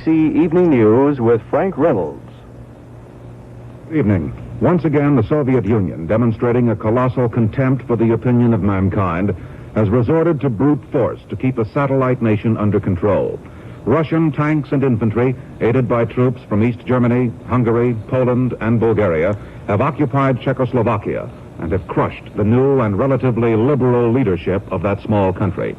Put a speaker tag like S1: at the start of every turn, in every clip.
S1: Evening News with Frank Reynolds.
S2: Evening. Once again, the Soviet Union, demonstrating a colossal contempt for the opinion of mankind, has resorted to brute force to keep a satellite nation under control. Russian tanks and infantry, aided by troops from East Germany, Hungary, Poland, and Bulgaria, have occupied Czechoslovakia and have crushed the new and relatively liberal leadership of that small country.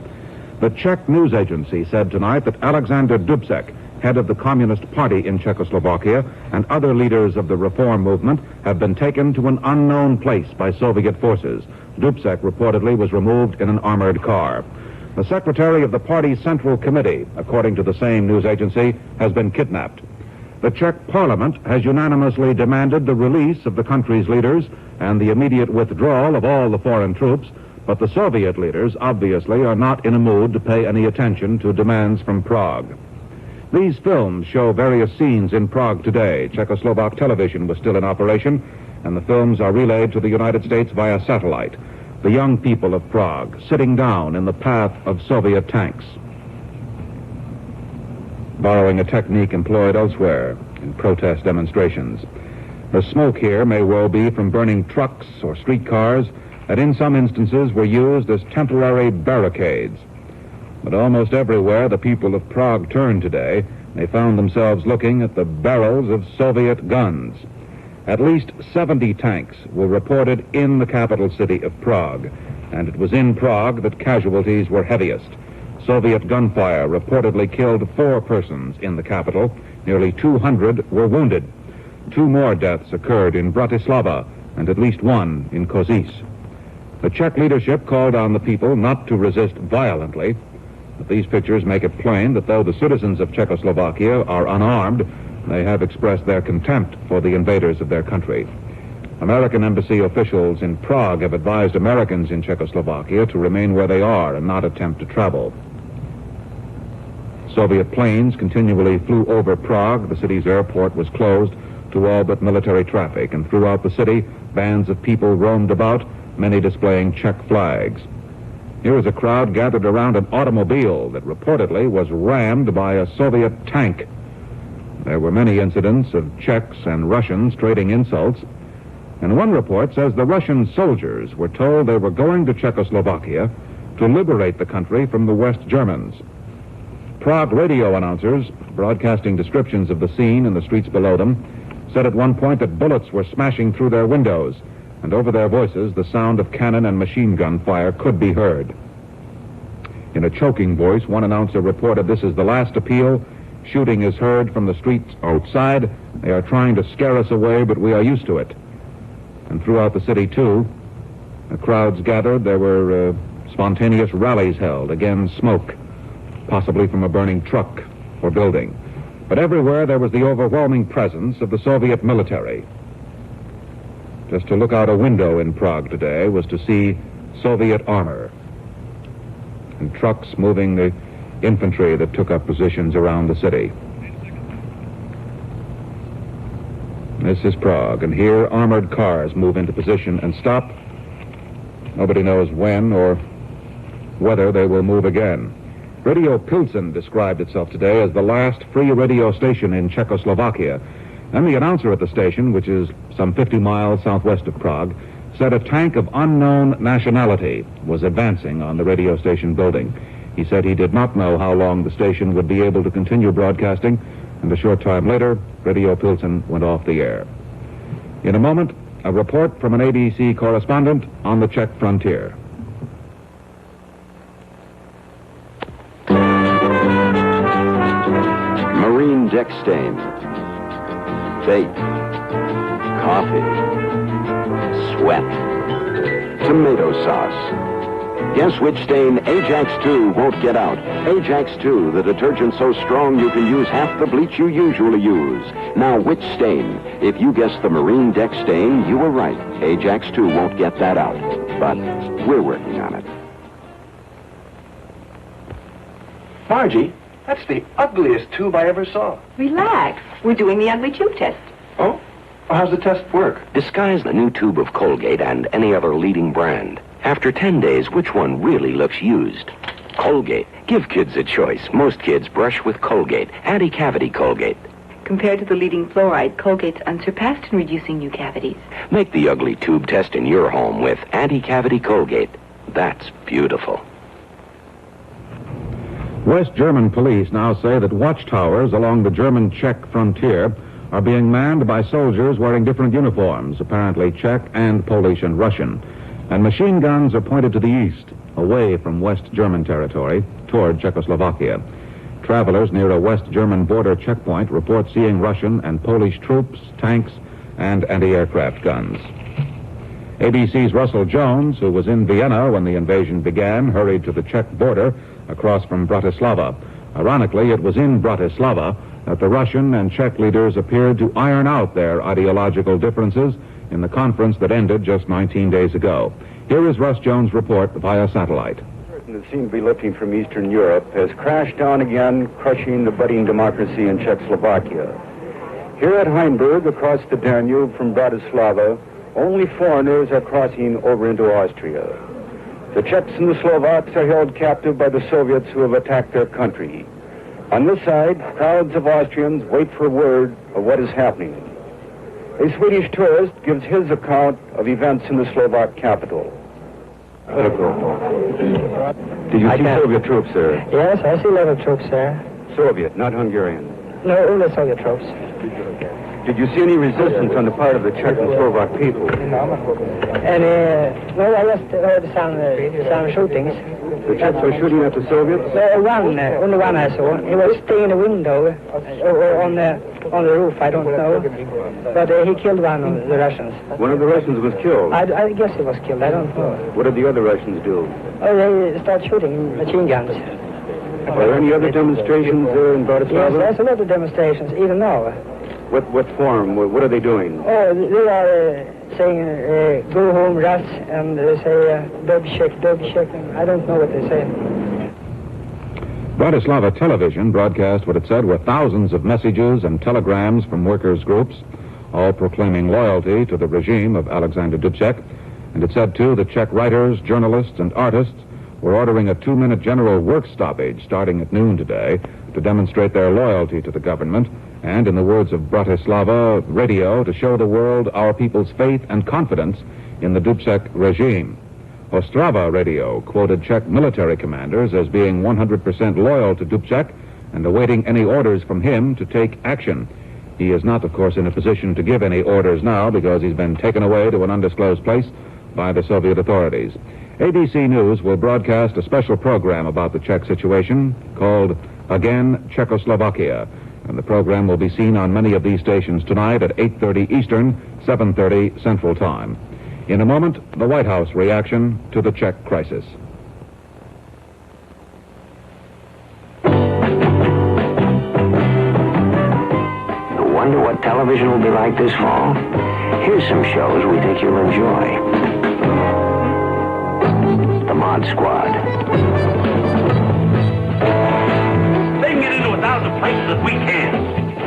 S2: The Czech news agency said tonight that Alexander Dubček, head of the Communist Party in Czechoslovakia, and other leaders of the reform movement have been taken to an unknown place by Soviet forces. Dubček reportedly was removed in an armored car. The secretary of the party's Central Committee, according to the same news agency, has been kidnapped. The Czech parliament has unanimously demanded the release of the country's leaders and the immediate withdrawal of all the foreign troops, but the Soviet leaders obviously are not in a mood to pay any attention to demands from Prague. These films show various scenes in Prague today. Czechoslovak television was still in operation, and the films are relayed to the United States via satellite. The young people of Prague sitting down in the path of Soviet tanks, borrowing a technique employed elsewhere in protest demonstrations. The smoke here may well be from burning trucks or streetcars that in some instances were used as temporary barricades. But almost everywhere the people of Prague turned today, they found themselves looking at the barrels of Soviet guns. At least 70 tanks were reported in the capital city of Prague, and it was in Prague that casualties were heaviest. Soviet gunfire reportedly killed 4 persons in the capital. Nearly 200 were wounded. 2 more deaths occurred in Bratislava, and at least 1 in Košice. The Czech leadership called on the people not to resist violently. But these pictures make it plain that though the citizens of Czechoslovakia are unarmed, they have expressed their contempt for the invaders of their country. American embassy officials in Prague have advised Americans in Czechoslovakia to remain where they are and not attempt to travel. Soviet planes continually flew over Prague. The city's airport was closed to all but military traffic, and throughout the city, bands of people roamed about, many displaying Czech flags. Here is a crowd gathered around an automobile that reportedly was rammed by a Soviet tank. There were many incidents of Czechs and Russians trading insults, and one report says the Russian soldiers were told they were going to Czechoslovakia to liberate the country from the West Germans. Prague radio announcers, broadcasting descriptions of the scene and the streets below them, said at one point that bullets were smashing through their windows, and over their voices the sound of cannon and machine gun fire could be heard. In a choking voice, one announcer reported, "This is the last appeal. Shooting is heard from the streets outside. They are trying to scare us away, but we are used to it." And throughout the city, too, the crowds gathered. There were spontaneous rallies held. Again, smoke, possibly from a burning truck or building. But everywhere there was the overwhelming presence of the Soviet military. Just to look out a window in Prague today was to see Soviet armor and trucks moving the infantry that took up positions around the city. This is Prague, and here armored cars move into position and stop. Nobody knows when or whether they will move again. Radio Pilsen described itself today as the last free radio station in Czechoslovakia. And the announcer at the station, which is some 50 miles southwest of Prague, said a tank of unknown nationality was advancing on the radio station building. He said he did not know how long the station would be able to continue broadcasting, and a short time later, Radio Pilsen went off the air. In a moment, a report from an ABC correspondent on the Czech frontier.
S3: Marine deck stain. Vape, coffee, sweat, tomato sauce. Guess which stain Ajax 2 won't get out. Ajax 2, the detergent so strong you can use half the bleach you usually use. Now, which stain? If you guessed the marine deck stain, you were right. Ajax 2 won't get that out. But we're working on it.
S4: Margie, that's the ugliest tube I ever saw.
S5: Relax. We're doing the ugly tube test.
S4: Oh? Well, how's the test work?
S3: Disguise the new tube of Colgate and any other leading brand. After 10 days, which one really looks used? Colgate. Give kids a choice. Most kids brush with Colgate, anti-cavity Colgate.
S5: Compared to the leading fluoride, Colgate's unsurpassed in reducing new cavities.
S3: Make the ugly tube test in your home with anti-cavity Colgate. That's beautiful.
S2: West German police now say that watchtowers along the German-Czech frontier are being manned by soldiers wearing different uniforms, apparently Czech and Polish and Russian. And machine guns are pointed to the east, away from West German territory, toward Czechoslovakia. Travelers near a West German border checkpoint report seeing Russian and Polish troops, tanks, and anti-aircraft guns. ABC's Russell Jones, who was in Vienna when the invasion began, hurried to the Czech border across from Bratislava. Ironically, it was in Bratislava that the Russian and Czech leaders appeared to iron out their ideological differences in the conference that ended just 19 days ago. Here is Russ Jones' report via satellite.
S1: That seemed to be lifting from Eastern Europe has crashed down again, crushing the budding democracy in Czechoslovakia. Here at Heinberg, across the Danube from Bratislava, only foreigners are crossing over into Austria. The Czechs and the Slovaks are held captive by the Soviets who have attacked their country. On this side, crowds of Austrians wait for word of what is happening. A Swedish tourist gives his account of events in the Slovak capital. Did you see Soviet troops there?
S6: Yes, I see a lot of troops there.
S1: Soviet, not Hungarian.
S6: No, only Soviet troops.
S1: Did you see any resistance on the part of the Czech and Slovak people?
S6: And, well, I just heard some shootings.
S1: The Czechs were shooting at the Soviets?
S6: Only one I saw. He was staying in a window or on the roof, I don't know. But he killed one of the Russians.
S1: One of the Russians was killed?
S6: I guess he was killed, I don't know.
S1: What did the other Russians do?
S6: Oh, they started shooting machine guns.
S1: Are there any other demonstrations there in Bratislava?
S6: Yes, there's a lot of demonstrations, even now.
S1: What form? What are they doing?
S6: Oh, they are saying, go home, rats, and they say, Dubček. I don't know what they say.
S2: Bratislava television broadcast what it said were thousands of messages and telegrams from workers' groups, all proclaiming loyalty to the regime of Alexander Dubček. And it said, too, that Czech writers, journalists, and artists were ordering a 2-minute general work stoppage starting at noon today to demonstrate their loyalty to the government and, in the words of Bratislava radio, to show the world our people's faith and confidence in the Dubček regime. Ostrava radio quoted Czech military commanders as being 100% loyal to Dubček and awaiting any orders from him to take action. He is not, of course, in a position to give any orders now because he's been taken away to an undisclosed place by the Soviet authorities. ABC News will broadcast a special program about the Czech situation called Again Czechoslovakia, and the program will be seen on many of these stations tonight at 8:30 Eastern, 7:30 Central Time. In a moment, the White House reaction to the Czech crisis.
S3: Wonder what television will be like this fall? Here's some shows we think you'll enjoy. The Mod Squad.
S4: They can get into 1,000 places if we can.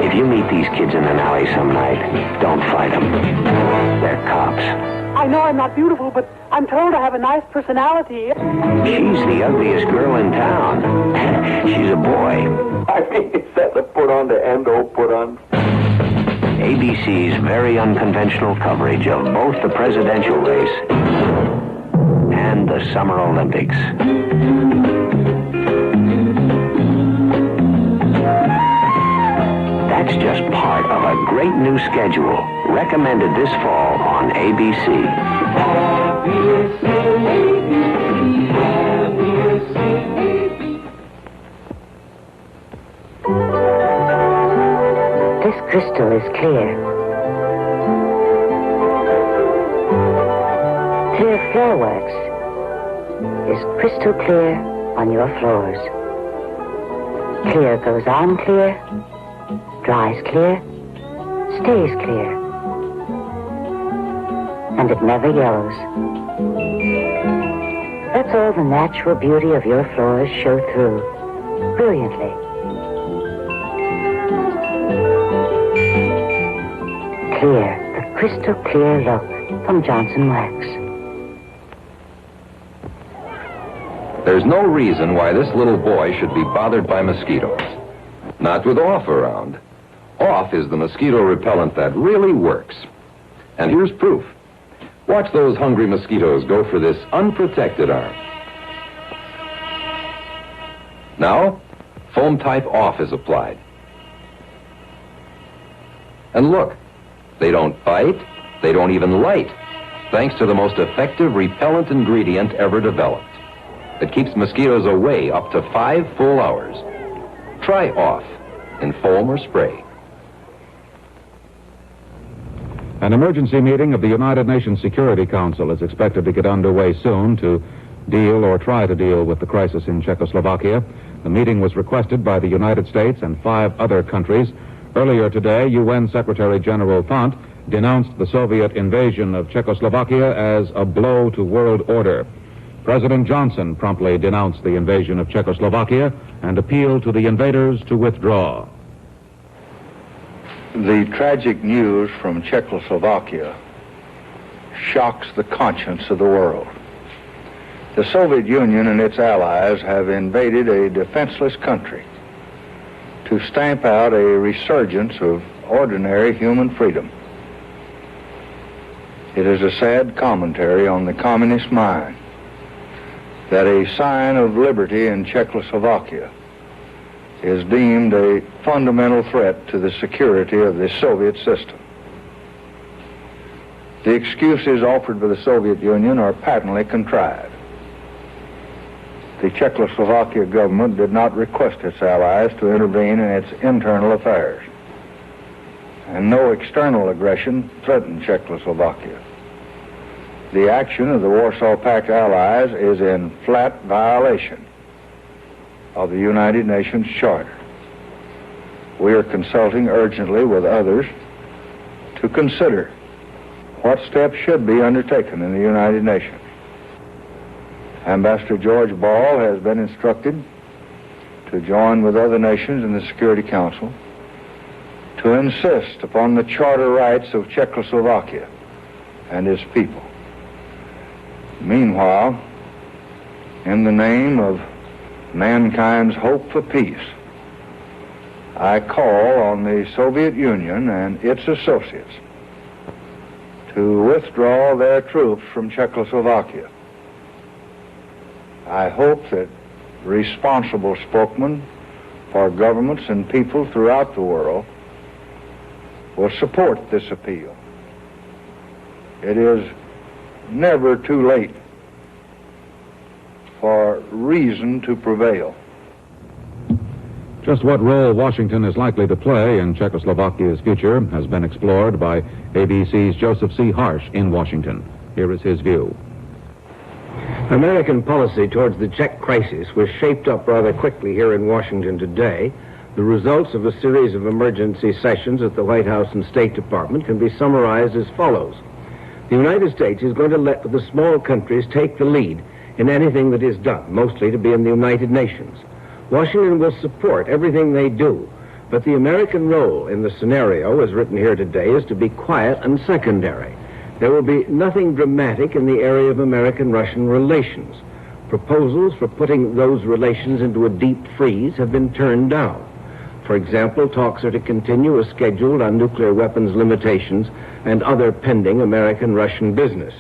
S3: If you meet these kids in an alley some night, don't fight them. They're cops.
S7: I know I'm not beautiful, but I'm told I have a nice personality.
S3: She's the ugliest girl in town. She's a boy.
S4: I mean, is that the put on to end all put on?
S3: ABC's very unconventional coverage of both the presidential race and the Summer Olympics. That's just part of a great new schedule recommended this fall on ABC.
S8: This crystal is clear. Clear Floorworks is crystal clear on your floors. Clear goes on clear, dries clear, stays clear, and it never yellows. Lets all the natural beauty of your floors show through brilliantly. Clear, the crystal clear look from Johnson Wax.
S9: There's no reason why this little boy should be bothered by mosquitoes. Not with Off around. Off is the mosquito repellent that really works. And here's proof. Watch those hungry mosquitoes go for this unprotected arm. Now, foam type Off is applied. And look, they don't bite, they don't even light, thanks to the most effective repellent ingredient ever developed. It keeps mosquitoes away up to 5 full hours. Try Off in foam or spray.
S2: An emergency meeting of the United Nations Security Council is expected to get underway soon to deal or try to deal with the crisis in Czechoslovakia. The meeting was requested by the United States and 5 other countries. Earlier today, UN Secretary General Font denounced the Soviet invasion of Czechoslovakia as a blow to world order. President Johnson promptly denounced the invasion of Czechoslovakia and appealed to the invaders to withdraw.
S10: The tragic news from Czechoslovakia shocks the conscience of the world. The Soviet Union and its allies have invaded a defenseless country to stamp out a resurgence of ordinary human freedom. It is a sad commentary on the communist mind that a sign of liberty in Czechoslovakia is deemed a fundamental threat to the security of the Soviet system. The excuses offered by the Soviet Union are patently contrived. The Czechoslovakia government did not request its allies to intervene in its internal affairs, and no external aggression threatened Czechoslovakia. The action of the Warsaw Pact allies is in flat violation of the United Nations Charter. We are consulting urgently with others to consider what steps should be undertaken in the United Nations. Ambassador George Ball has been instructed to join with other nations in the Security Council to insist upon the charter rights of Czechoslovakia and its people. Meanwhile, in the name of mankind's hope for peace, I call on the Soviet Union and its associates to withdraw their troops from Czechoslovakia. I hope that responsible spokesmen for governments and people throughout the world will support this appeal. It is never too late for reason to prevail.
S2: Just what role Washington is likely to play in Czechoslovakia's future has been explored by ABC's Joseph C. Harsh in Washington. Here is his view.
S11: American policy towards the Czech crisis was shaped up rather quickly here in Washington today. The results of a series of emergency sessions at the White House and State Department can be summarized as follows. The United States is going to let the small countries take the lead in anything that is done, mostly to be in the United Nations. Washington will support everything they do, but the American role in the scenario, as written here today, is to be quiet and secondary. There will be nothing dramatic in the area of American-Russian relations. Proposals for putting those relations into a deep freeze have been turned down. For example, talks are to continue as scheduled on nuclear weapons limitations and other pending American-Russian business.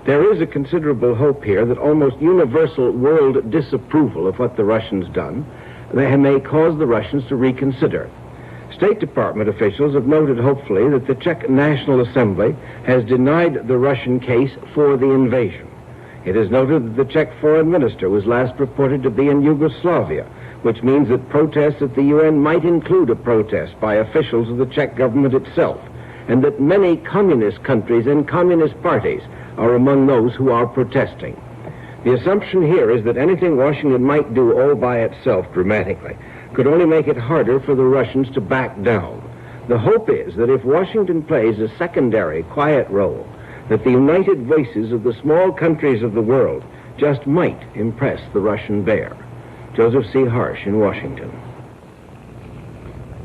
S11: There is a considerable hope here that almost universal world disapproval of what the Russians done may cause the Russians to reconsider. State Department officials have noted hopefully that the Czech National Assembly has denied the Russian case for the invasion. It is noted that the Czech foreign minister was last reported to be in Yugoslavia, which means that protests at the UN might include a protest by officials of the Czech government itself, and that many communist countries and communist parties are among those who are protesting. The assumption here is that anything Washington might do all by itself dramatically could only make it harder for the Russians to back down. The hope is that if Washington plays a secondary, quiet role, that the united voices of the small countries of the world just might impress the Russian bear. Joseph C. Harsh in Washington.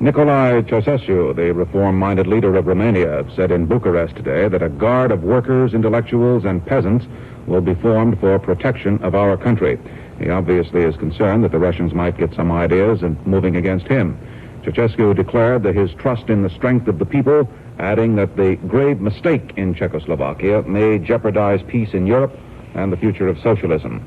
S2: Nicolae Ceausescu, the reform-minded leader of Romania, said in Bucharest today that a guard of workers, intellectuals, and peasants will be formed for protection of our country. He obviously is concerned that the Russians might get some ideas and moving against him. Ceausescu declared that his trust in the strength of the people, adding that the grave mistake in Czechoslovakia may jeopardize peace in Europe and the future of socialism.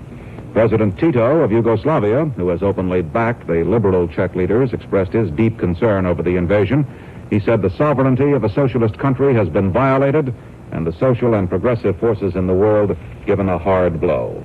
S2: President Tito of Yugoslavia, who has openly backed the liberal Czech leaders, expressed his deep concern over the invasion. He said the sovereignty of a socialist country has been violated and the social and progressive forces in the world given a hard blow.